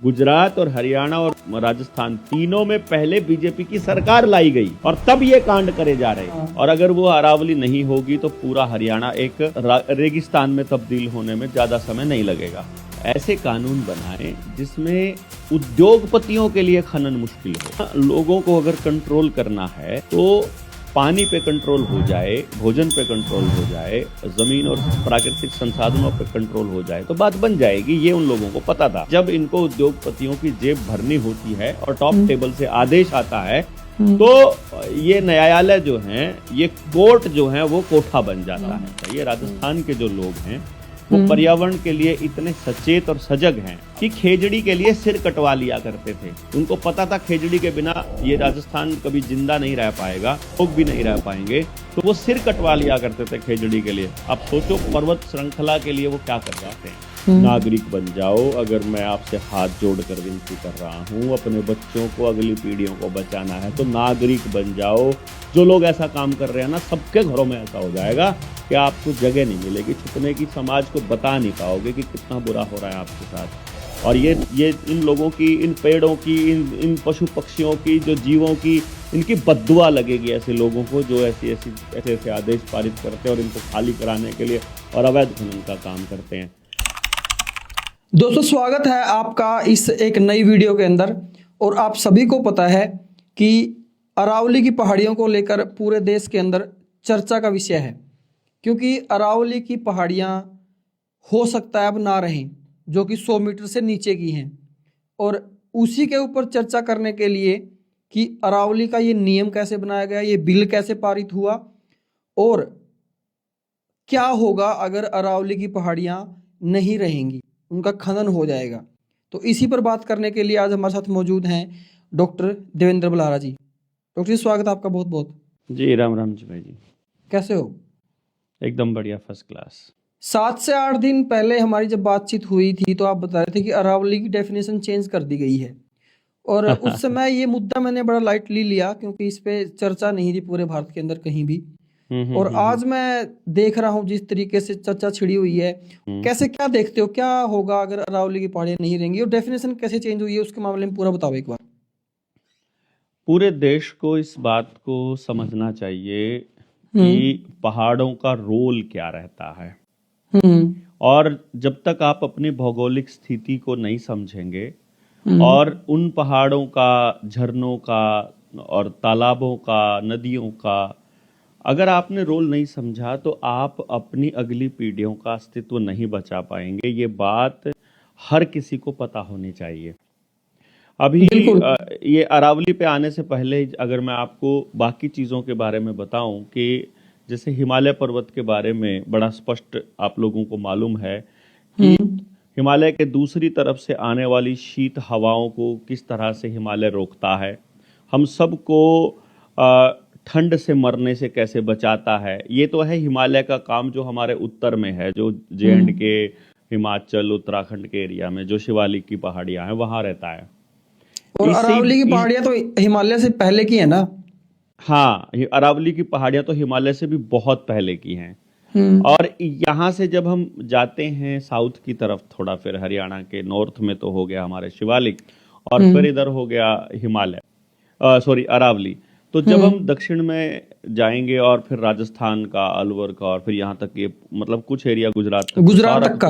गुजरात और हरियाणा और राजस्थान तीनों में पहले बीजेपी की सरकार लाई गई और तब ये कांड करे जा रहे हैं। और अगर वो अरावली नहीं होगी तो पूरा हरियाणा एक रेगिस्तान में तब्दील होने में ज्यादा समय नहीं लगेगा। ऐसे कानून बनाएं जिसमें उद्योगपतियों के लिए खनन मुश्किल हो। लोगों को अगर कंट्रोल करना है तो पानी पे कंट्रोल हो जाए, भोजन पे कंट्रोल हो जाए, जमीन और प्राकृतिक संसाधनों पे कंट्रोल हो जाए तो बात बन जाएगी। ये उन लोगों को पता था। जब इनको उद्योगपतियों की जेब भरनी होती है और टॉप टेबल से आदेश आता है तो ये न्यायालय जो है, ये कोर्ट जो है वो कोठा बन जाता है। ये राजस्थान के जो लोग हैं वो पर्यावरण के लिए इतने सचेत और सजग हैं कि खेजड़ी के लिए सिर कटवा लिया करते थे। उनको पता था खेजड़ी के बिना ये राजस्थान कभी जिंदा नहीं रह पाएगा, लोग भी नहीं रह पाएंगे, तो वो सिर कटवा लिया करते थे खेजड़ी के लिए। अब सोचो पर्वत श्रृंखला के लिए वो क्या कर जाते हैं। नागरिक बन जाओ। अगर मैं आपसे हाथ जोड़कर विनती कर रहा हूँ, अपने बच्चों को, अगली पीढ़ियों को बचाना है तो नागरिक बन जाओ। जो लोग ऐसा काम कर रहे हैं ना, सबके घरों में ऐसा हो जाएगा कि आपको जगह नहीं मिलेगी छुपने की, समाज को बता नहीं पाओगे कि कितना बुरा हो रहा है आपके साथ। और ये इन लोगों की, इन पेड़ों की, इन पशु पक्षियों की, जो जीवों की, इनकी बद्दुआ लगेगी ऐसे लोगों को जो ऐसे आदेश पारित करते हैं और इनको खाली कराने के लिए और अवैध खनन का काम करते हैं। दोस्तों, स्वागत है आपका इस एक नई वीडियो के अंदर। और आप सभी को पता है कि अरावली की पहाड़ियों को लेकर पूरे देश के अंदर चर्चा का विषय है, क्योंकि अरावली की पहाड़ियां हो सकता है अब ना रहें, जो कि 100 मीटर से नीचे की हैं। और उसी के ऊपर चर्चा करने के लिए कि अरावली का ये नियम कैसे बनाया गया, ये बिल कैसे पारित हुआ और क्या होगा अगर अरावली की पहाड़ियां नहीं रहेंगी, उनका खनन हो जाएगा। तो इसी पर बात करने के लिए आज हमारे साथ मौजूद हैं डॉक्टर देवेंद्र बलारा जी। डॉक्टर जी, स्वागत है आपका बहुत बहुत। जी राम राम जी भाई जी, कैसे हो? एकदम बढ़िया, फर्स्ट क्लास। 7 से 8 दिन पहले हमारी जब बातचीत हुई थी तो आप बता रहे थे कि अरावली की डेफिनेशन चेंज कर दी गई है। और उस समय ये मुद्दा मैंने बड़ा लाइटली लिया, क्योंकि इस पे चर्चा नहीं थी पूरे भारत के अंदर कहीं भी। और आज मैं देख रहा हूँ जिस तरीके से चर्चा छिड़ी हुई है, कैसे, क्या देखते हो, क्या होगा अगर अरावली की पहाड़ियां नहीं रहेंगी और डेफिनेशन कैसे चेंज हुई है, उसके मामले में पूरा बताओ एक बार। पूरे देश को इस बात को समझना चाहिए कि पहाड़ों का रोल क्या रहता है। और जब तक आप अपनी भौगोलिक स्थिति को नहीं समझेंगे और उन पहाड़ों का, झरनों का और तालाबों का, नदियों का अगर आपने रोल नहीं समझा तो आप अपनी अगली पीढ़ियों का अस्तित्व नहीं बचा पाएंगे। ये बात हर किसी को पता होनी चाहिए। अभी ये अरावली पे आने से पहले अगर मैं आपको बाकी चीज़ों के बारे में बताऊं कि जैसे हिमालय पर्वत के बारे में बड़ा स्पष्ट आप लोगों को मालूम है कि हिमालय के दूसरी तरफ से आने वाली शीत हवाओं को किस तरह से हिमालय रोकता है, हम सबको ठंड से मरने से कैसे बचाता है। ये तो है हिमालय का काम जो हमारे उत्तर में है, जो J&K, हिमाचल, उत्तराखंड के एरिया में जो शिवालिक की पहाड़ियां हैं वहां रहता है। और अरावली की पहाड़ियां तो हिमालय से पहले की है ना? हाँ, अरावली की पहाड़ियां तो हिमालय से भी बहुत पहले की हैं। और यहाँ से जब हम जाते हैं साउथ की तरफ थोड़ा, फिर हरियाणा के नॉर्थ में तो हो गया हमारे शिवालिक और फिर इधर हो गया हिमालय, अरावली। तो जब हम दक्षिण में जाएंगे और फिर राजस्थान का, अलवर का और फिर यहाँ तक ये मतलब कुछ एरिया गुजरात तक का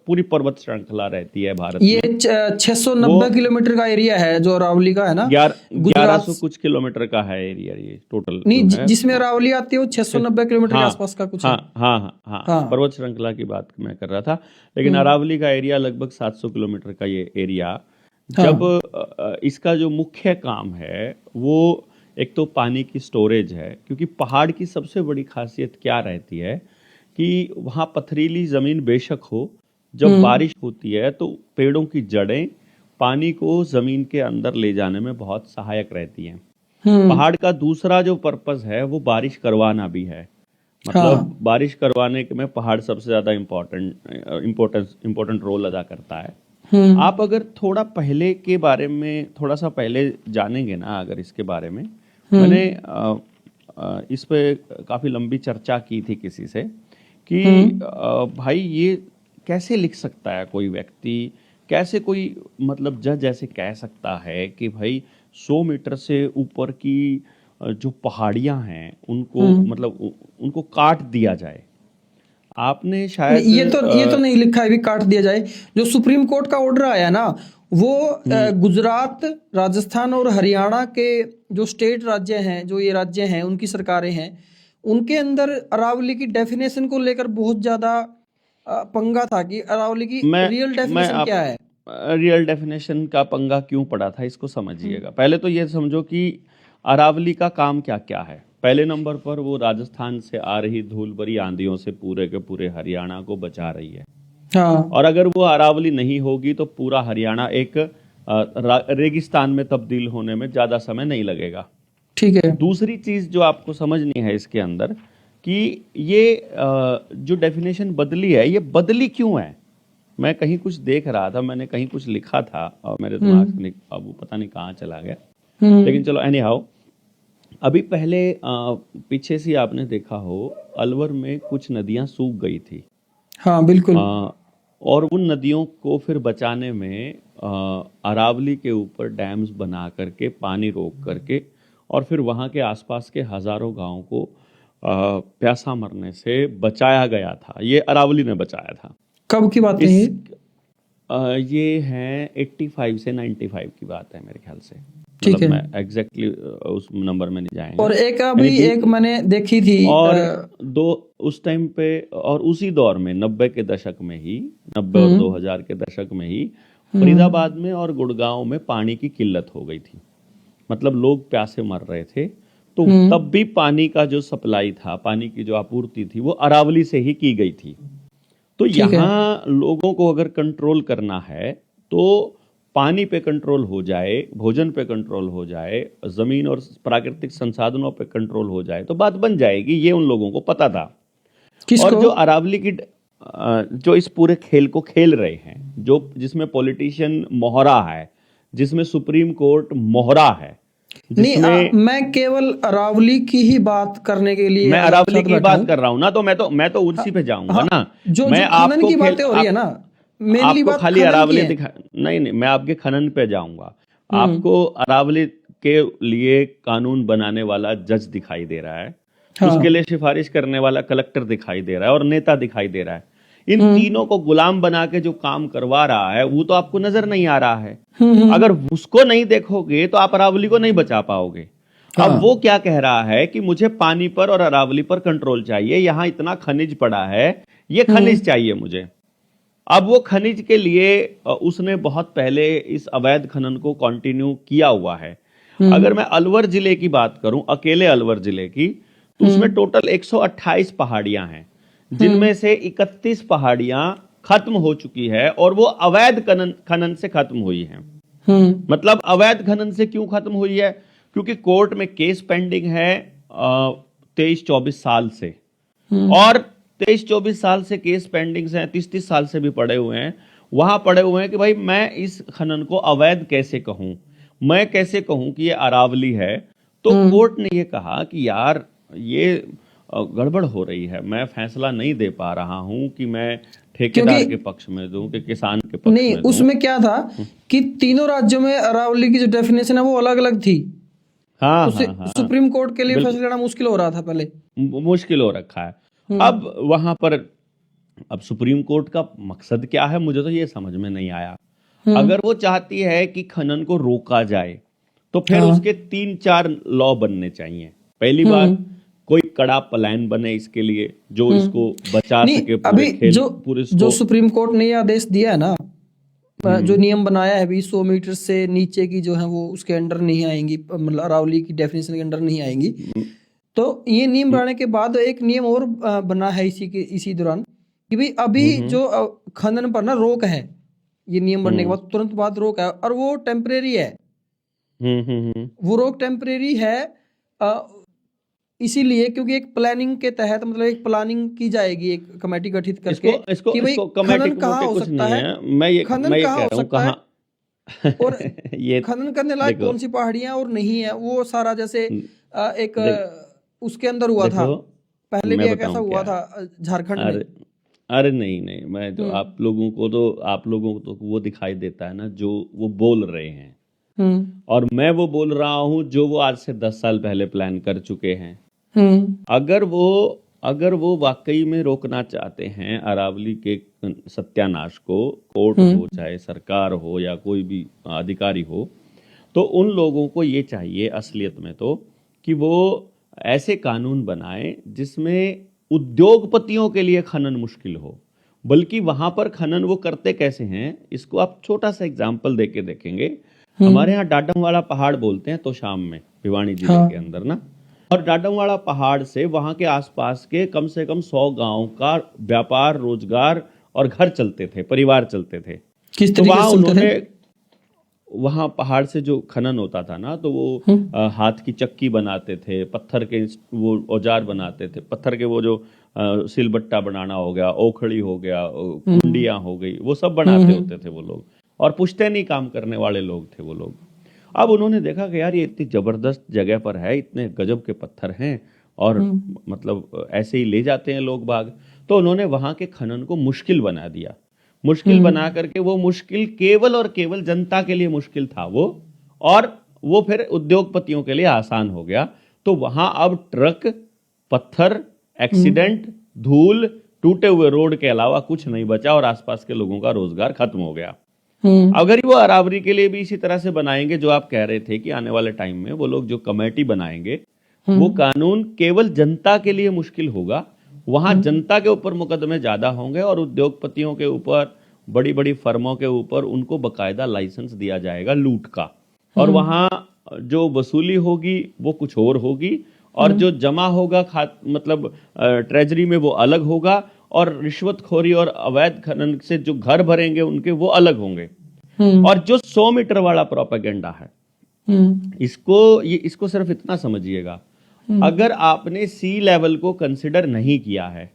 पूरी पर्वत श्रृंखला रहती है भारत ये में। 690 किलोमीटर का एरिया है जो अरावली का है ना? 1100 कुछ किलोमीटर का है एरिया ये टोटल। नहीं, जिसमें अरावली आती है वो 690 किलोमीटर के आसपास का कुछ है। हाँ, पर्वत श्रृंखला की बात मैं कर रहा था, लेकिन अरावली का एरिया लगभग 700 किलोमीटर का ये एरिया। जब इसका जो मुख्य काम है वो एक तो पानी की स्टोरेज है, क्योंकि पहाड़ की सबसे बड़ी खासियत क्या रहती है कि वहाँ पथरीली जमीन बेशक हो, जब बारिश होती है तो पेड़ों की जड़ें पानी को जमीन के अंदर ले जाने में बहुत सहायक रहती हैं। पहाड़ का दूसरा जो पर्पस है वो बारिश करवाना भी है। मतलब बारिश करवाने में पहाड़ सबसे ज्यादा इम्पोर्टेंट रोल अदा करता है। आप अगर थोड़ा पहले के बारे में थोड़ा सा पहले जानेंगे ना, अगर इसके बारे में मैंने इस पे काफी लंबी चर्चा की थी किसी से कि भाई ये कैसे लिख सकता है कोई व्यक्ति कैसे कोई मतलब जज ऐसे कह सकता है कि भाई 100 मीटर से ऊपर की जो पहाड़ियां हैं उनको मतलब उनको काट दिया जाए। आपने शायद ये तो नहीं लिखा है भी काट दिया जाए। जो सुप्रीम कोर्ट का ऑर्डर आया ना वो गुजरात, राजस्थान और हरियाणा के जो स्टेट राज्य हैं, जो ये राज्य हैं, उनकी सरकारें हैं, उनके अंदर अरावली की डेफिनेशन को लेकर बहुत ज्यादा पंगा था कि अरावली की रियल डेफिनेशन क्या है। रियल डेफिनेशन का पंगा क्यों पड़ा था इसको समझिएगा। पहले तो ये समझो कि अरावली का काम क्या क्या है। पहले नंबर पर वो राजस्थान से आ रही धूल भरी आंधियों से पूरे के पूरे हरियाणा को बचा रही है। हाँ। और अगर वो अरावली नहीं होगी तो पूरा हरियाणा एक रेगिस्तान में तब्दील होने में ज्यादा समय नहीं लगेगा। ठीक है। दूसरी चीज जो आपको समझनी है इसके अंदर कि ये जो डेफिनेशन बदली है ये बदली क्यों है। मैं कहीं कुछ देख रहा था, मैंने कहीं कुछ लिखा था और मेरे दिमाग से अब वो पता नहीं कहाँ चला गया। लेकिन चलो एनी हाउ, अभी पहले पीछे से आपने देखा हो अलवर में कुछ नदियां सूख गई थी। हाँ बिल्कुल। और उन नदियों को फिर बचाने में अरावली के ऊपर डैम्स बना करके पानी रोक करके और फिर वहाँ के आसपास के हजारों गांवों को प्यासा मरने से बचाया गया था। ये अरावली ने बचाया था। कब की बात है ये? ये है 85 से 95 की बात है मेरे ख्याल से। ठीक मतलब है। मैं एग्जैक्टली उस नंबर में नहीं जाएंगे। और एक अभी एक मैंने देखी थी और उस टाइम पे और उसी दौर में 90 के दशक में ही 90 और 2000 के दशक में ही फरीदाबाद में और गुड़गांव में पानी की किल्लत हो गई थी। मतलब लोग प्यासे मर रहे थे। तो तब भी पानी का जो सप्लाई था, पानी की जो आपूर्ति थी वो अरावली से ही की गई थी। तो यहाँ लोगों को अगर कंट्रोल करना है तो पानी पे कंट्रोल हो जाए, भोजन पे कंट्रोल हो जाए, जमीन और प्राकृतिक संसाधनों पे कंट्रोल हो जाए तो बात बन जाएगी। ये उन लोगों को पता था। और जो अरावली की जो इस पूरे खेल को खेल रहे हैं, जो जिसमें पॉलिटिशियन मोहरा है, जिसमें सुप्रीम कोर्ट मोहरा है, नहीं मैं केवल अरावली की ही बात करने के लिए मैं अरावली की बात कर रहा हूं ना, तो मैं तो उसी पे जाऊंगा ना। मैं आपको की बातें हो रही है ना, मेनली बात खाली अरावली दिखा नहीं, मैं आपके खनन पे जाऊंगा। आपको अरावली के लिए कानून बनाने वाला जज दिखाई दे रहा है, उसके लिए सिफारिश करने वाला कलेक्टर दिखाई दे रहा है और नेता दिखाई दे रहा है। इन तीनों को गुलाम बना के जो काम करवा रहा है वो तो आपको नजर नहीं आ रहा है। अगर उसको नहीं देखोगे तो आप अरावली को नहीं बचा पाओगे। अब वो क्या कह रहा है कि मुझे पानी पर और अरावली पर कंट्रोल चाहिए, यहां इतना खनिज पड़ा है, ये खनिज चाहिए मुझे। अब वो खनिज के लिए उसने बहुत पहले इस अवैध खनन को कंटिन्यू किया हुआ है। अगर मैं अलवर जिले की बात करूं, अकेले अलवर जिले की, तो उसमें टोटल 128 पहाड़ियां हैं, जिनमें से 31 पहाड़ियां खत्म हो चुकी है और वो अवैध खनन से खत्म हुई हैं। मतलब अवैध खनन से क्यों खत्म हुई है? क्योंकि कोर्ट में केस पेंडिंग है 23-24 साल से, और 23-24 साल से केस पेंडिंग हैं, 30-30 साल से भी पड़े हुए हैं। वहां पड़े हुए हैं कि भाई मैं इस खनन को अवैध कैसे कहूं, मैं कैसे कहूं कि ये अरावली है। तो कोर्ट ने ये कहा कि यार ये गड़बड़ हो रही है, मैं फैसला नहीं दे पा रहा हूं कि मैं ठेकेदार के पक्ष में दूं कि किसान के पक्ष नहीं में दूं। उसमें क्या था कि तीनों राज्यों में अरावली की जो डेफिनेशन है वो अलग अलग थी। हाँ, सुप्रीम कोर्ट के लिए फैसला लेना मुश्किल हो रहा था, पहले मुश्किल हो रखा है। अब वहां पर अब सुप्रीम कोर्ट का मकसद क्या है मुझे तो ये समझ में नहीं आया। अगर वो चाहती है कि खनन को रोका जाए तो फिर उसके 3-4 लॉ बनने चाहिए। पहली बात, कोई कड़ा प्लान बने इसके लिए जो इसको बचा सके पूरे खेल, जो सुप्रीम कोर्ट ने ये आदेश दिया है ना, जो नियम बनाया है 100 मीटर से नीचे की जो है वो उसके अंडर नहीं आएंगी, मतलब अरावली की डेफिनेशन के अंडर नहीं आएंगी। तो ये नियम बनाने के बाद एक नियम और बना है इसी दौरान कि भाई अभी जो खनन पर ना रोक है, ये नियम बनने के बाद तुरंत बाद रोक है, और वो टेम्परेरी है। वो रोक टेम्परेरी है इसीलिए क्योंकि एक प्लानिंग के तहत, मतलब एक प्लानिंग की जाएगी, एक कमेटी गठित करके कि भाई खनन कहाँ हो सकता है, खनन कहाँ हो सकता है और ये खनन करने लायक कौन सी पहाड़ियां और नहीं है। वो सारा जैसे एक उसके अंदर हुआ था, पहले भी एक ऐसा हुआ था झारखंड में। अरे नहीं नहीं, मैं तो आप लोगों को तो वो दिखाई देता है ना जो वो बोल रहे हैं, और मैं वो बोल रहा हूँ जो वो आज से 10 साल पहले प्लान कर चुके हैं। अगर वो वाकई में रोकना चाहते हैं अरावली के सत्यानाश को, कोर्ट हो चाहे सरकार हो या कोई भी अधिकारी हो, तो उन लोगों को ये चाहिए असलियत में तो कि वो ऐसे कानून बनाएं जिसमें उद्योगपतियों के लिए खनन मुश्किल हो। बल्कि वहां पर खनन वो करते कैसे हैं, इसको आप छोटा सा एग्जाम्पल देके देखेंगे। हमारे यहाँ डाडमवाड़ा पहाड़ बोलते हैं तो शाम में भिवानी जिले के अंदर ना, और डाडमवाड़ा पहाड़ से वहां के आसपास के कम से कम 100 गांव का व्यापार, रोजगार और घर चलते थे, परिवार चलते थे। किस तो तरीके वहां से चलते उन्होंने थे? वहां पहाड़ से जो खनन होता था ना, तो वो हाथ की चक्की बनाते थे, पत्थर के वो औजार बनाते थे, पत्थर के वो जो सिलबट्टा बनाना हो गया, ओखड़ी हो गया, कुंडियां हो गई, वो सब बनाते होते थे वो लोग, और पुश्तैनी काम करने वाले लोग थे वो लोग। अब उन्होंने देखा कि यार ये इतनी जबरदस्त जगह पर है, इतने गजब के पत्थर हैं, और मतलब ऐसे ही ले जाते हैं लोग बाग, तो उन्होंने वहां के खनन को मुश्किल बना दिया। मुश्किल बना करके वो मुश्किल केवल और केवल जनता के लिए मुश्किल था वो, और वो फिर उद्योगपतियों के लिए आसान हो गया। तो वहां अब ट्रक, पत्थर, एक्सीडेंट, धूल, टूटे हुए रोड के अलावा कुछ नहीं बचा, और आसपास के लोगों का रोजगार खत्म हो गया। अगर वो अरावली के लिए भी इसी तरह से बनाएंगे, जो आप कह रहे थे कि आने वाले टाइम में वो लोग जो कमेटी बनाएंगे, वो कानून केवल जनता के लिए मुश्किल होगा। वहां जनता के ऊपर मुकदमे ज्यादा होंगे, और उद्योगपतियों के ऊपर, बड़ी बड़ी फर्मों के ऊपर उनको बकायदा लाइसेंस दिया जाएगा लूट का, और वहां जो वसूली होगी वो कुछ और होगी, और जो जमा होगा मतलब ट्रेजरी में वो अलग होगा, और रिश्वतखोरी और अवैध खनन से जो घर भरेंगे उनके वो अलग होंगे। और जो 100 मीटर वाला प्रोपेगेंडा है, इसको सिर्फ इतना समझिए, अगर आपने सी लेवल को कंसिडर नहीं किया है,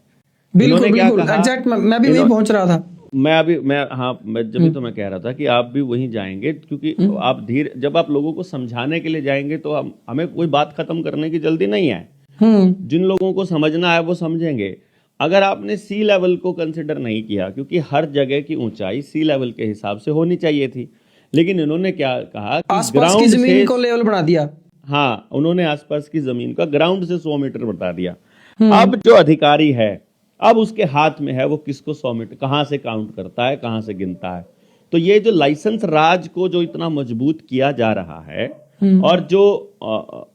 बिल्कुल बिल्कुल एग्जैक्ट, मैं भी वहीं पहुंच रहा था। जब भी तो मैं कह रहा था कि आप भी वहीं जाएंगे, क्योंकि आप जब आप लोगों को समझाने के लिए जाएंगे तो हमें कोई बात खत्म करने की जल्दी नहीं है। जिन लोगों को समझना है वो समझेंगे। अगर आपने सी लेवल को कंसिडर नहीं किया, क्योंकि हर जगह की ऊंचाई सी लेवल के हिसाब से होनी चाहिए थी, लेकिन इन्होंने क्या कहा कि ग्राउंड की जमीन को लेवल बना दिया। हाँ, उन्होंने आसपास की जमीन का ग्राउंड से 100 मीटर बता दिया। अब जो अधिकारी है, अब उसके हाथ में है वो किसको 100 मीटर कहां से काउंट करता है, कहां से गिनता है। तो ये जो लाइसेंस राज को जो इतना मजबूत किया जा रहा है, और जो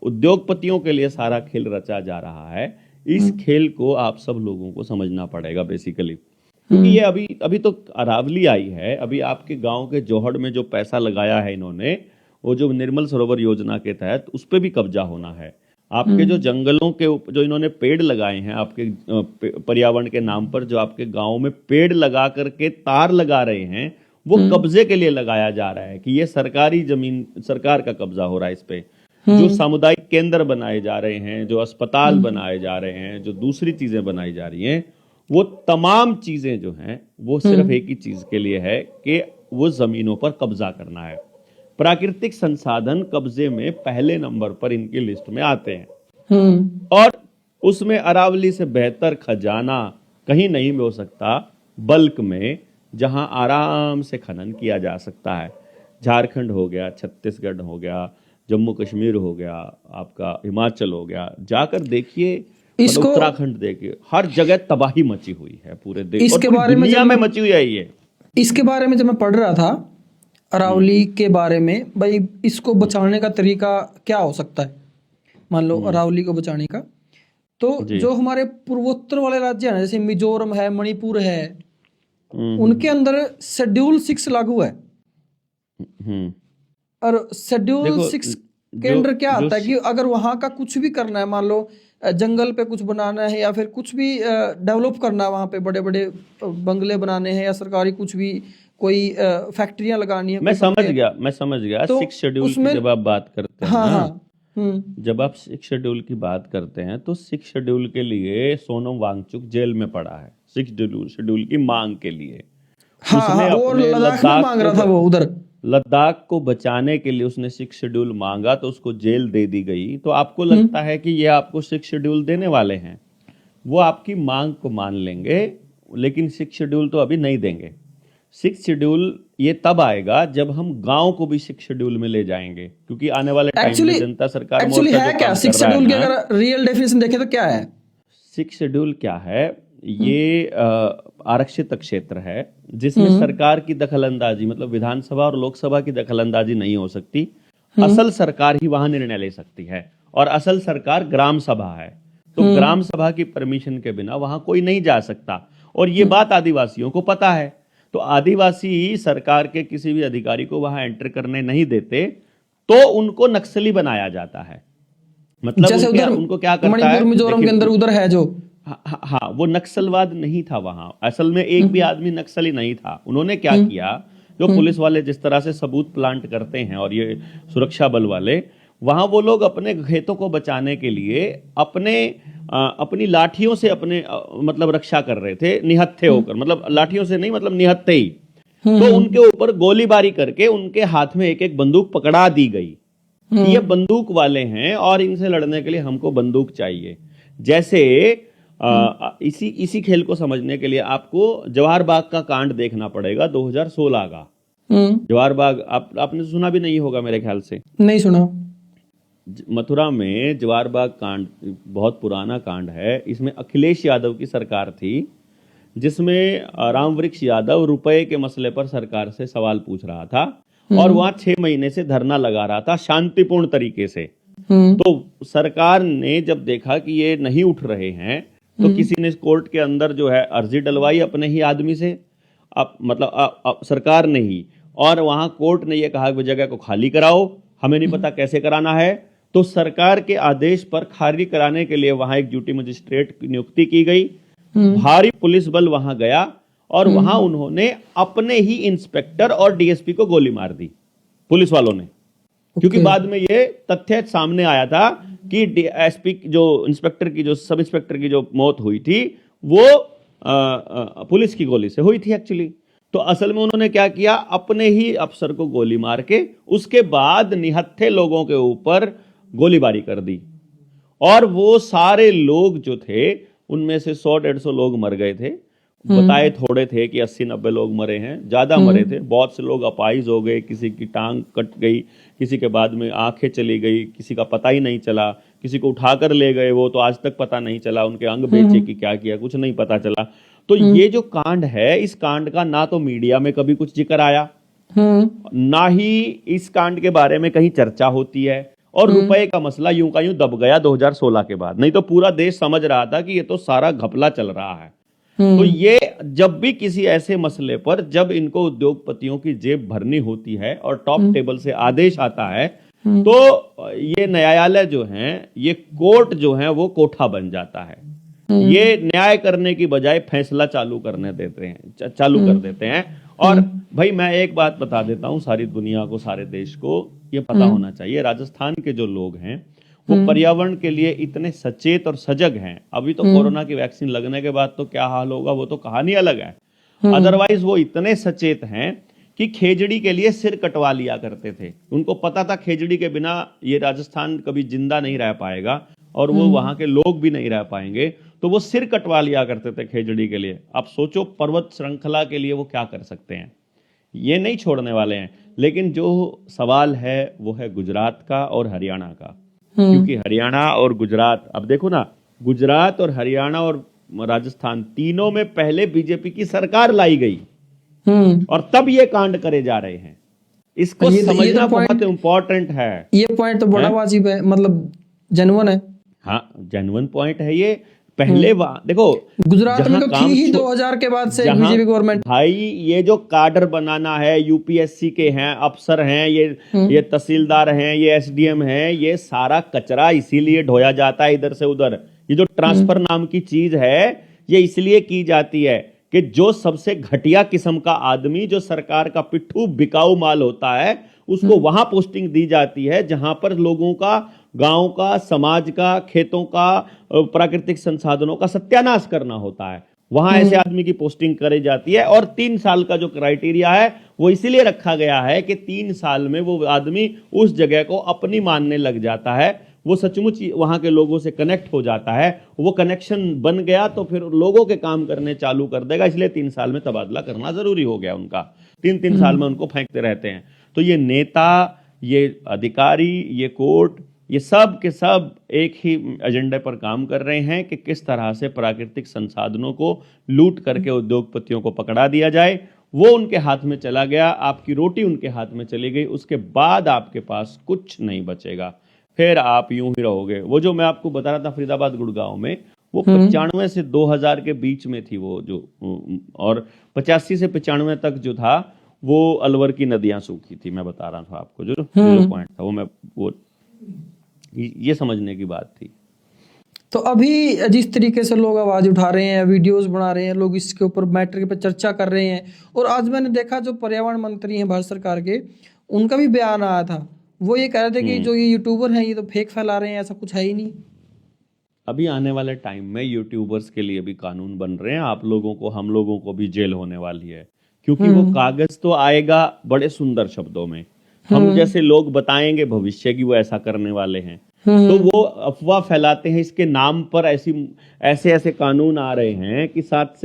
उद्योगपतियों के लिए सारा खेल रचा जा रहा है, इस खेल को आप सब लोगों को समझना पड़ेगा बेसिकली। क्योंकि ये अभी तो अरावली आई है, अभी आपके गांव के जोहड़ में जो पैसा लगाया है इन्होंने, वो जो निर्मल सरोवर योजना के तहत, उस पर भी कब्जा होना है। आपके जो जंगलों के जो इन्होंने पेड़ लगाए हैं आपके पर्यावरण के नाम पर, जो आपके गांव में पेड़ लगा करके तार लगा रहे हैं, वो कब्जे के लिए लगाया जा रहा है कि ये सरकारी जमीन, सरकार का कब्जा हो रहा है इस पे। जो सामुदायिक केंद्र बनाए जा रहे हैं, जो अस्पताल बनाए जा रहे हैं, जो दूसरी चीजें बनाई जा रही हैं, वो तमाम चीजें जो हैं वो सिर्फ एक ही चीज के लिए है कि वो जमीनों पर कब्जा करना है। प्राकृतिक संसाधन कब्जे में पहले नंबर पर इनकी लिस्ट में आते हैं, और उसमें अरावली से बेहतर खजाना कहीं नहीं हो सकता, बल्क में, जहां आराम से खनन किया जा सकता है। झारखंड हो गया, छत्तीसगढ़ हो गया, जम्मू कश्मीर हो गया, आपका हिमाचल हो गया, जाकर देखिए, उत्तराखंड देखिए, हर जगह तबाही मची हुई है पूरे देश, इसके बारे में दुनिया में मची हुई है ये। इसके बारे में जब मैं पढ़ रहा था अरावली के बारे में, भाई इसको बचाने का तरीका क्या हो सकता है, मान लो अरावली को बचाने का, तो जो हमारे पूर्वोत्तर वाले राज्य हैं, जैसे मिजोरम है, मणिपुर है, उनके अंदर शेड्यूल 6 लागू है। और शेड्यूल 6 के अंदर क्या आता है कि अगर वहां का कुछ भी करना है, मान लो जंगल पे कुछ बनाना है, या फिर कुछ भी डेवलप करना है, वहां पे बड़े बड़े बंगले बनाने हैं, या सरकारी कुछ भी कोई फैक्ट्रियां लगानी है। मैं समझ गया। तो 6 शेड्यूल की जब आप बात करते हैं, जब आप 6 शेड्यूल की बात करते हैं, तो 6 शेड्यूल के लिए सोनम वांगचुक जेल में पड़ा है, 6 शेड्यूल की मांग के लिए। वो लद्दाख में मांग रहा था, वो उधर लद्दाख को बचाने के लिए उसने 6 शेड्यूल मांगा, तो उसको जेल दे दी गई। तो आपको लगता है कि ये आपको 6 शेड्यूल देने वाले हैं? वो आपकी मांग को मान लेंगे, लेकिन 6 शेड्यूल तो अभी नहीं देंगे। 6 शेड्यूल ये तब आएगा जब हम गांव को भी 6 शेड्यूल में ले जाएंगे, क्योंकि आने वाले टाइम में जनता सरकार एक्चुअली मोर्चा है जो क्या काम 6 कर रहा है शेड्यूल की ना, अगर रियल डेफिनेशन देखें तो क्या है? 6 शेड्यूल क्या है? ये आरक्षित क्षेत्र है जिसमें सरकार की दखलंदाजी, मतलब विधानसभा और लोकसभा की दखलंदाजी नहीं हो सकती। असल सरकार ही वहां निर्णय ले सकती है, और असल सरकार ग्राम सभा है। तो ग्राम सभा की परमिशन के बिना वहां कोई नहीं जा सकता, और ये बात आदिवासियों को पता है। तो आदिवासी सरकार के किसी भी अधिकारी को वहां एंटर करने नहीं देते, तो उनको नक्सली बनाया जाता है। मतलब जैसे उधर उनको क्या करता है, मणिपुर मिजोरम के अंदर उधर है जो, हाँ, वो नक्सलवाद नहीं था वहां, असल में एक भी आदमी नक्सली नहीं था। उन्होंने क्या किया, जो पुलिस वाले जिस तरह से सबूत प्लांट करते हैं और ये सुरक्षा बल वाले, वहां वो लोग अपने खेतों को बचाने के लिए अपनी लाठियों से मतलब रक्षा कर रहे थे, निहत्थे होकर, मतलब लाठियों से नहीं, मतलब निहत्थे ही। तो उनके ऊपर गोलीबारी करके उनके हाथ में एक एक बंदूक पकड़ा दी गई। ये बंदूक वाले हैं और इनसे लड़ने के लिए हमको बंदूक चाहिए। जैसे इसी खेल को समझने के लिए आपको जवाहर बाग का कांड देखना पड़ेगा, 2016 का। जवाहर बाग आपने सुना भी नहीं होगा मेरे ख्याल से। नहीं सुना। मथुरा में जवाहर बाग कांड बहुत पुराना कांड है। इसमें अखिलेश यादव की सरकार थी, जिसमें रामवृक्ष यादव रुपए के मसले पर सरकार से सवाल पूछ रहा था, और वहां 6 महीने से धरना लगा रहा था शांतिपूर्ण तरीके से। तो सरकार ने जब देखा कि ये नहीं उठ रहे हैं, तो किसी ने कोर्ट के अंदर जो है अर्जी डलवाई अपने ही आदमी से, सरकार ने ही, और वहां कोर्ट ने ये कहा कि जगह को खाली कराओ, हमें नहीं पता कैसे कराना है। तो सरकार के आदेश पर खाली कराने के लिए वहां एक ड्यूटी मजिस्ट्रेट की नियुक्ति की गई। भारी पुलिस बल वहां गया, और वहां उन्होंने अपने ही इंस्पेक्टर और डीएसपी को गोली मार दी, पुलिस वालों ने। क्योंकि बाद में ये तथ्य सामने आया था कि एसपी जो इंस्पेक्टर की, जो सब इंस्पेक्टर की जो मौत हुई थी, वो पुलिस की गोली से हुई थी एक्चुअली। तो असल में उन्होंने क्या किया, अपने ही अफसर को गोली मार के उसके बाद निहत्थे लोगों के ऊपर गोलीबारी कर दी। और वो सारे लोग जो थे, उनमें से 100-150 लोग मर गए थे। बताए थोड़े थे कि 80-90 लोग मरे हैं, ज्यादा मरे थे। बहुत से लोग अपाहिज हो गए, किसी की टांग कट गई, किसी के बाद में आंखें चली गई, किसी का पता ही नहीं चला, किसी को उठाकर ले गए, वो तो आज तक पता नहीं चला, उनके अंग बेचे कि क्या किया, कुछ नहीं पता चला। तो ये जो कांड है, इस कांड का ना तो मीडिया में कभी कुछ जिक्र आया, ना ही इस कांड के बारे में कहीं चर्चा होती है, और रुपए का मसला यूं का यूं दब गया 2016 के बाद। नहीं तो पूरा देश समझ रहा था कि ये तो सारा घपला चल रहा है। तो ये जब भी किसी ऐसे मसले पर, जब इनको उद्योगपतियों की जेब भरनी होती है और टॉप टेबल से आदेश आता है, तो ये न्यायालय जो है, ये कोर्ट जो है, वो कोठा बन जाता है। ये न्याय करने की बजाय फैसला चालू कर देते हैं। और भाई मैं एक बात बता देता हूं, सारी दुनिया को, सारे देश को ये पता होना चाहिए, राजस्थान के जो लोग हैं वो पर्यावरण के लिए इतने सचेत और सजग हैं। अभी तो कोरोना की वैक्सीन लगने के बाद तो क्या हाल होगा वो तो कहानी अलग है। अदरवाइज वो इतने सचेत हैं कि खेजड़ी के लिए सिर कटवा लिया करते थे। उनको पता था खेजड़ी के बिना ये राजस्थान कभी जिंदा नहीं रह पाएगा, और वो वहां के लोग भी नहीं रह पाएंगे, तो वो सिर कटवा लिया करते थे खेजड़ी के लिए। अब सोचो पर्वत श्रृंखला के लिए वो क्या कर सकते हैं, ये नहीं छोड़ने वाले हैं। लेकिन जो सवाल है वो है गुजरात का और हरियाणा का, क्योंकि हरियाणा और गुजरात, अब देखो ना, गुजरात और हरियाणा और राजस्थान तीनों में पहले बीजेपी की सरकार लाई गई, और तब ये कांड करे जा रहे हैं। इसको समझना बहुत इंपॉर्टेंट है। ये पॉइंट तो बड़ा वाजिब है, मतलब जेन्युइन है। हाँ, जेन्युइन पॉइंट है ये। पहले देखो गुजरात में तो की ही 2000 के बाद से बीजेपी गवर्नमेंट। भाई ये जो काडर बनाना है, यूपीएससी के हैं, अफसर हैं, ये तहसीलदार हैं, ये एसडीएम हैं, ये सारा कचरा इसीलिए ढोया जाता है इधर से उधर। ये जो ट्रांसफर नाम की चीज है, ये इसलिए की जाती है कि जो सबसे घटिया किस्म का आदमी, जो सरकार का पिट्ठू बिकाऊ माल होता है, उसको वहां पोस्टिंग दी जाती है जहां पर लोगों का, गांव का, समाज का, खेतों का, प्राकृतिक संसाधनों का सत्यानाश करना होता है। वहां ऐसे आदमी की पोस्टिंग करी जाती है। और 3 साल का जो क्राइटेरिया है वो इसीलिए रखा गया है कि 3 साल में वो आदमी उस जगह को अपनी मानने लग जाता है, वो सचमुच वहां के लोगों से कनेक्ट हो जाता है, वो कनेक्शन बन गया तो फिर लोगों के काम करने चालू कर देगा। इसलिए 3 साल में तबादला करना जरूरी हो गया उनका, 3 साल में उनको फेंकते रहते हैं। तो ये नेता, ये अधिकारी, ये कोर्ट, ये सब के सब एक ही एजेंडे पर काम कर रहे हैं कि किस तरह से प्राकृतिक संसाधनों को लूट करके उद्योगपतियों को पकड़ा दिया जाए। वो उनके हाथ में चला गया, आपकी रोटी उनके हाथ में चली गई, उसके बाद आपके पास कुछ नहीं बचेगा, फिर आप यूं ही रहोगे। वो जो मैं आपको बता रहा था फरीदाबाद गुड़गांव में, वो 95 से 2000 के बीच में थी वो जो, और 85 से 95 तक जो था वो अलवर की नदियां सूखी थी। मैं बता रहा था आपको जो पॉइंट था वो, मैं वो ये समझने की बात थी। तो अभी जिस तरीके से लोग आवाज उठा रहे हैं, वीडियोस बना रहे हैं, लोग इसके ऊपर मैटर पे चर्चा कर रहे हैं, और आज मैंने देखा जो पर्यावरण मंत्री हैं भारत सरकार के, उनका भी बयान आया था। वो ये कह रहे थे कि जो ये यूट्यूबर हैं ये तो फेक फैला रहे हैं, ऐसा कुछ है ही नहीं। अभी आने वाले टाइम में यूट्यूबर्स के लिए भी कानून बन रहे हैं, आप लोगों को, हम लोगों को भी जेल होने वाली है, क्योंकि वो कागज तो आएगा बड़े सुंदर शब्दों में, हम जैसे लोग बताएंगे भविष्य की वो ऐसा करने वाले हैं, तो वो अफवाह फैलाते हैं। इसके नाम पर ऐसे ऐसे कानून आ रहे हैं कि 7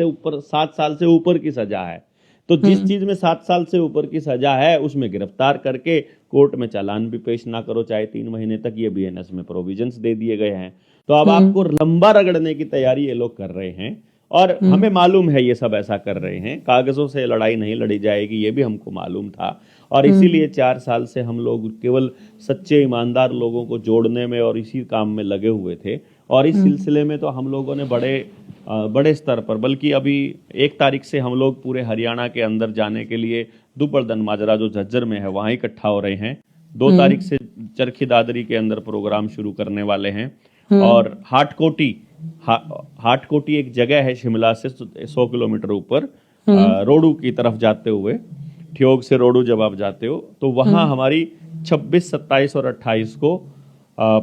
साल से ऊपर की सजा है। तो जिस चीज में 7 साल से ऊपर की सजा है उसमें गिरफ्तार करके कोर्ट में चालान भी पेश ना करो चाहे 3 महीने तक, ये बीएनएस में प्रोविजंस दे दिए गए हैं। तो अब आपको लंबा रगड़ने की तैयारी ये लोग कर रहे हैं, और हमें मालूम है ये सब ऐसा कर रहे हैं। कागजों से लड़ाई नहीं लड़ी जाएगी, ये भी हमको मालूम था, और इसीलिए 4 साल से हम लोग केवल सच्चे ईमानदार लोगों को जोड़ने में और इसी काम में लगे हुए थे। और इस सिलसिले में तो हम लोगों ने बड़े स्तर पर, बल्कि अभी 1 तारीख से हम लोग पूरे हरियाणा के अंदर जाने के लिए दुपड़दन माजरा जो झज्जर में है वहां इकट्ठा हो रहे हैं। 2 तारीख से चरखी दादरी के अंदर प्रोग्राम शुरू करने वाले हैं। और हाटकोटी एक जगह है शिमला से 100 किलोमीटर ऊपर, रोडू की तरफ जाते हुए, ठियोग से रोडू जब आप जाते हो तो वहां हमारी 26, 27 और 28 को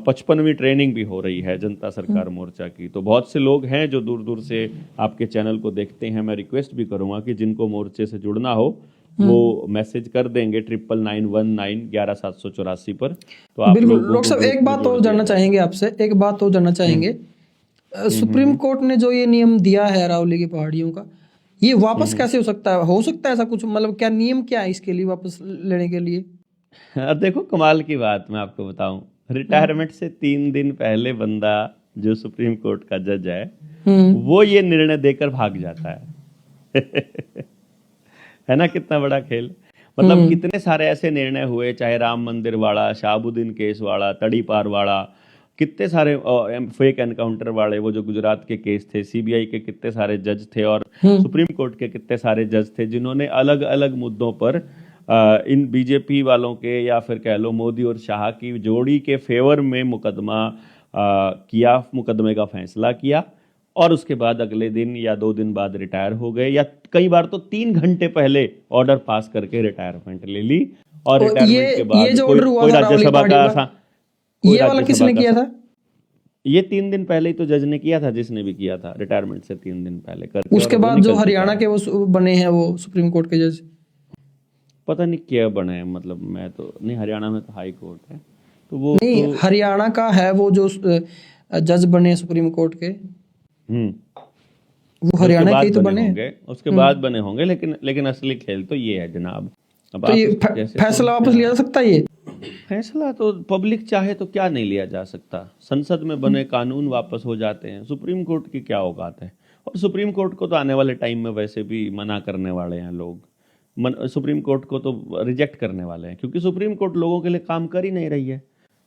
55वीं ट्रेनिंग भी हो रही है जनता सरकार मोर्चा की। तो बहुत से लोग हैं जो दूर दूर से आपके चैनल को देखते हैं। मैं रिक्वेस्ट भी करूंगा कि जिनको मोर्चे से जुड़ना हो वो मैसेज कर देंगे 991911 पर। तो आप बिल्कुल डॉक्टर साहब, एक बात और जानना चाहेंगे आपसे, एक बात और जानना चाहेंगे। सुप्रीम कोर्ट ने जो ये नियम दिया है अरावली की पहाड़ियों का, ये वापस कैसे हो सकता है? हो सकता है ऐसा कुछ, मतलब क्या नियम क्या है इसके लिए वापस लेने के लिए? देखो कमाल की बात मैं आपको बताऊं, रिटायरमेंट से 3 दिन पहले बंदा जो सुप्रीम कोर्ट का जज है वो ये निर्णय देकर भाग जाता है। है ना, कितना बड़ा खेल। मतलब कितने सारे ऐसे निर्णय हुए, चाहे राम मंदिर वाला, शहाबुद्दीन केस वाला, तड़ीपार वाला, कितने सारे फेक एनकाउंटर वाले, वो जो गुजरात के केस थे, सीबीआई के कितने सारे जज थे, और सुप्रीम कोर्ट के कितने सारे जज थे जिन्होंने अलग अलग मुद्दों पर इन बीजेपी वालों के, या फिर कह लो मोदी और शाह की जोड़ी के फेवर में मुकदमे का फैसला किया, और उसके बाद अगले दिन या 2 दिन बाद रिटायर हो गए, या कई बार तो 3 घंटे पहले ऑर्डर पास करके रिटायरमेंट ले ली। और रिटायरमेंट के बाद कोई राज्यसभा का ये वाला किसने किया था? ये 3 दिन पहले ही तो जज ने किया था, जिसने भी किया था रिटायरमेंट से 3 दिन पहले करके। उसके बाद जो हरियाणा के वो बने हैं वो सुप्रीम कोर्ट के जज, पता नहीं क्या बने हैं, मतलब मैं तो नहीं, हरियाणा में तो हाई कोर्ट है, तो वो नहीं तो, हरियाणा का है वो जो जज बने सुप्रीम कोर्ट के, वो हरियाणा के ही तो बने होंगे, उसके बाद बने होंगे। लेकिन असली खेल तो ये है जनाब। अब तो ये फैसला वापस लिया जा सकता है? ये फैसला तो पब्लिक चाहे तो क्या नहीं लिया जा सकता। संसद में बने कानून वापस हो जाते हैं, सुप्रीम कोर्ट की क्या औकात है। और सुप्रीम कोर्ट को तो आने वाले टाइम में वैसे भी मना करने वाले हैं लोग, सुप्रीम कोर्ट को तो रिजेक्ट करने वाले हैं, क्योंकि सुप्रीम कोर्ट लोगों के लिए काम कर ही नहीं रही है,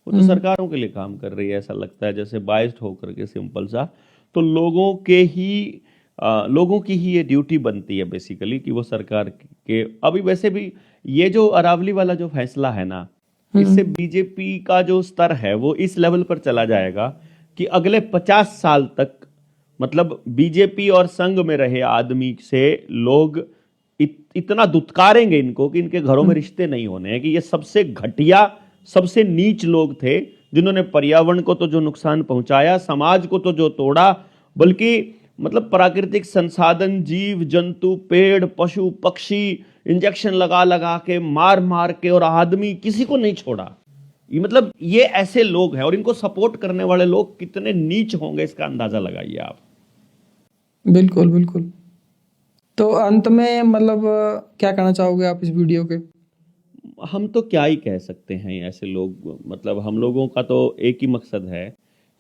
वो तो सरकारों के लिए काम कर रही है। ऐसा लगता है जैसे बाइस्ड होकर के, सिंपल सा। तो लोगों की ही ये ड्यूटी बनती है बेसिकली कि वो सरकार के, अभी वैसे भी ये जो अरावली वाला जो फैसला है ना, इससे बीजेपी का जो स्तर है वो इस लेवल पर चला जाएगा कि अगले 50 साल तक, मतलब बीजेपी और संघ में रहे आदमी से लोग इतना दुत्कारेंगे इनको कि इनके घरों में रिश्ते नहीं होने हैं, कि ये सबसे घटिया, सबसे नीच लोग थे जिन्होंने पर्यावरण को तो जो नुकसान पहुंचाया, समाज को तो जो तोड़ा, बल्कि मतलब प्राकृतिक संसाधन, जीव जंतु, पेड़, पशु पक्षी इंजेक्शन लगा लगा के, मार मार के, और आदमी किसी को नहीं छोड़ा। ये मतलब ये ऐसे लोग हैं, और इनको सपोर्ट करने वाले लोग कितने नीच होंगे इसका अंदाजा लगाइए आप। बिल्कुल बिल्कुल। तो अंत में मतलब क्या कहना चाहोगे आप इस वीडियो के? हम तो क्या ही कह सकते हैं ऐसे लोग, मतलब हम लोगों का तो एक ही मकसद है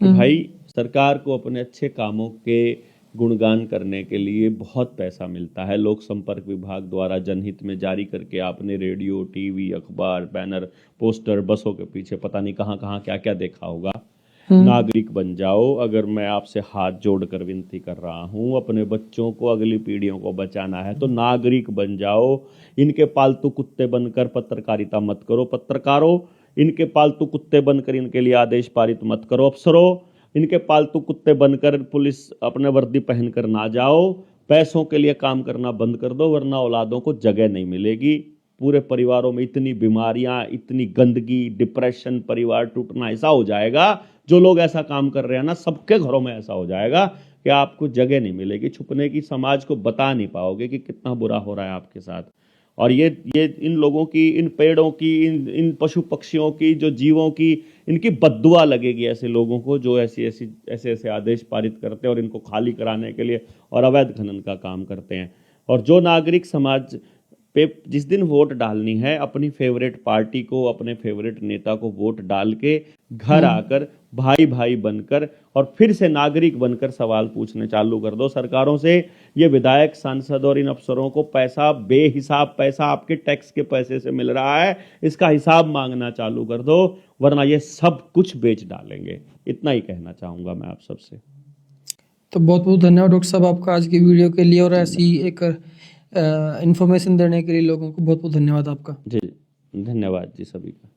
कि भाई सरकार को अपने अच्छे कामों के गुणगान करने के लिए बहुत पैसा मिलता है। लोक संपर्क विभाग द्वारा जनहित में जारी करके आपने रेडियो, टीवी, अखबार, बैनर, पोस्टर, बसों के पीछे पता नहीं कहाँ कहाँ क्या क्या देखा होगा। नागरिक बन जाओ। अगर मैं आपसे हाथ जोड़कर विनती कर रहा हूं, अपने बच्चों को, अगली पीढ़ियों को बचाना है तो नागरिक बन जाओ। इनके पालतू कुत्ते बनकर पत्रकारिता मत करो। पत्रकारों, इनके पालतू कुत्ते बनकर इनके लिए आदेश पारित मत करो। अफसरों, इनके पालतू कुत्ते बनकर पुलिस अपने वर्दी पहनकर ना जाओ। पैसों के लिए काम करना बंद कर दो, वरना औलादों को जगह नहीं मिलेगी। पूरे परिवारों में इतनी बीमारियां, इतनी गंदगी, डिप्रेशन, परिवार टूटना ऐसा हो जाएगा। जो लोग ऐसा काम कर रहे हैं ना, सबके घरों में ऐसा हो जाएगा कि आपको जगह नहीं मिलेगी छुपने की। समाज को बता नहीं पाओगे कि कितना बुरा हो रहा है आपके साथ। और ये इन लोगों की, इन पेड़ों की, इन पशु पक्षियों की, जो जीवों की, इनकी बद्दुआ लगेगी ऐसे लोगों को जो ऐसे आदेश पारित करते हैं और इनको खाली कराने के लिए और अवैध खनन का काम करते हैं। और जो नागरिक समाज पे जिस दिन वोट डालनी है, अपनी फेवरेट पार्टी को, अपने फेवरेट नेता को वोट डाल के घर आकर भाई भाई बनकर और फिर से नागरिक बनकर सवाल पूछने चालू कर दो सरकारों से। ये विधायक, सांसद और इन अफसरों को पैसा, बेहिसाब पैसा आपके टैक्स के पैसे से मिल रहा है, इसका हिसाब मांगना चालू कर दो, वरना ये सब कुछ बेच डालेंगे। इतना ही कहना चाहूंगा मैं आप सबसे। तो बहुत बहुत धन्यवाद डॉक्टर साहब आपका आज की वीडियो के लिए, और ऐसी एक इन्फॉर्मेशन देने के लिए लोगों को बहुत बहुत धन्यवाद आपका। जी, धन्यवाद जी सभी का।